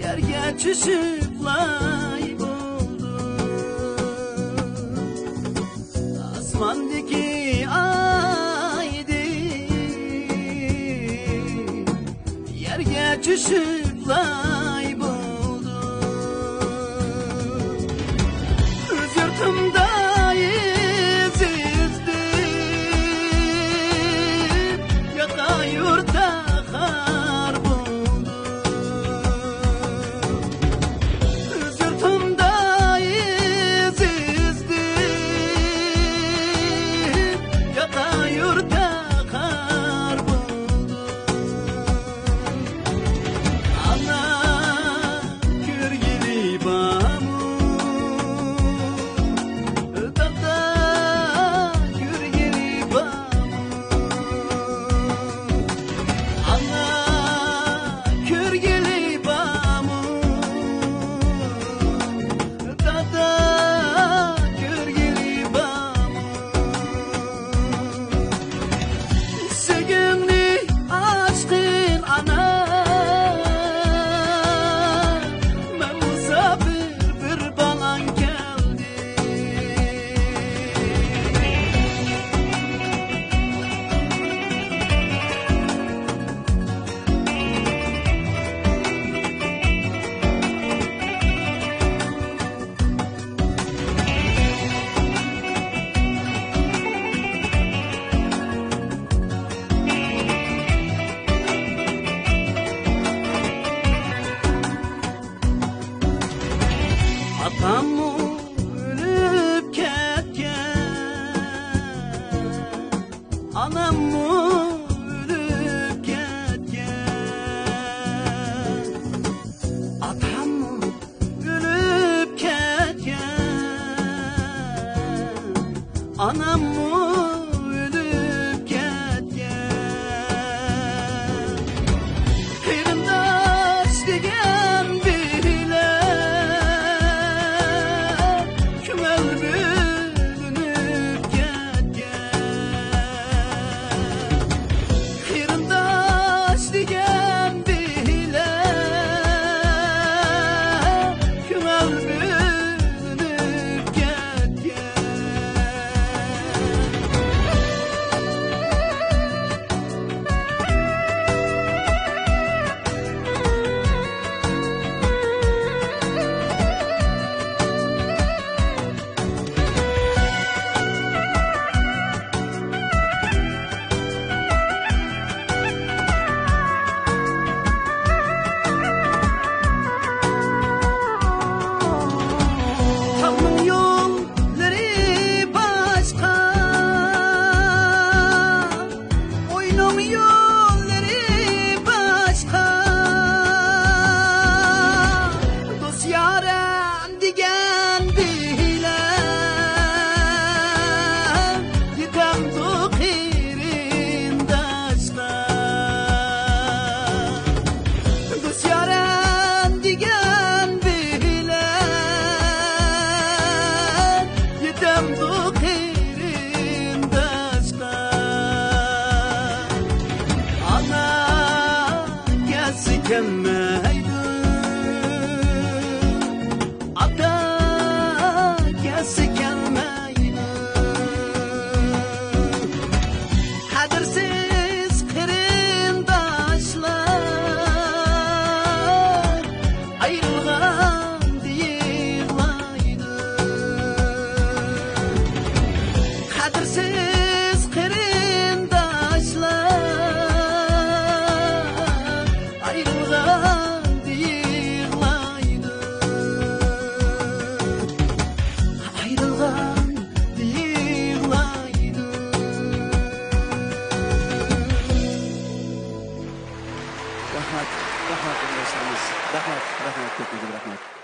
yerge düşüp lay buldu. Asmandaki aydı yerge düşüp lay buldu. Öz yurtumda izizdi yaka yurtta kar buldu. Öz yurtumda izizdi yaka yurtta kar buldu. Ana kürgili bamu dağda kürgili bamu. Ana kürgili bamu dağda kürgili bamu. Sevgimli aşkın ana ben musafir bir balan geldi. Atam ölüp ketken, anam ölüp ketken. Atam ölüp ketken, anam ölüp ketken. Kıyırdaş degen bile kümel bölünüp ketken. Kıyırdaş degen bile kümel bölünüp ketken. Tanrı'nın yolları başka, oyunun yolları başka. Dost yaren digen bile yetem tukirin daşka. Dost yaren digen bile yetem tukirin daşka. Ana gelsin gelmeydi, ata gelsin gelmeydi. Kadirsiz kırındaşlar ayrılgan deyirlaydı. Kadirsiz kırındaşlar ayrılgan deyirlaydı. Ayrılgan deyirlaydı. Rahmat, rahmat dinlerseniz. Rahmat, rahmat, köpüğü rahmat.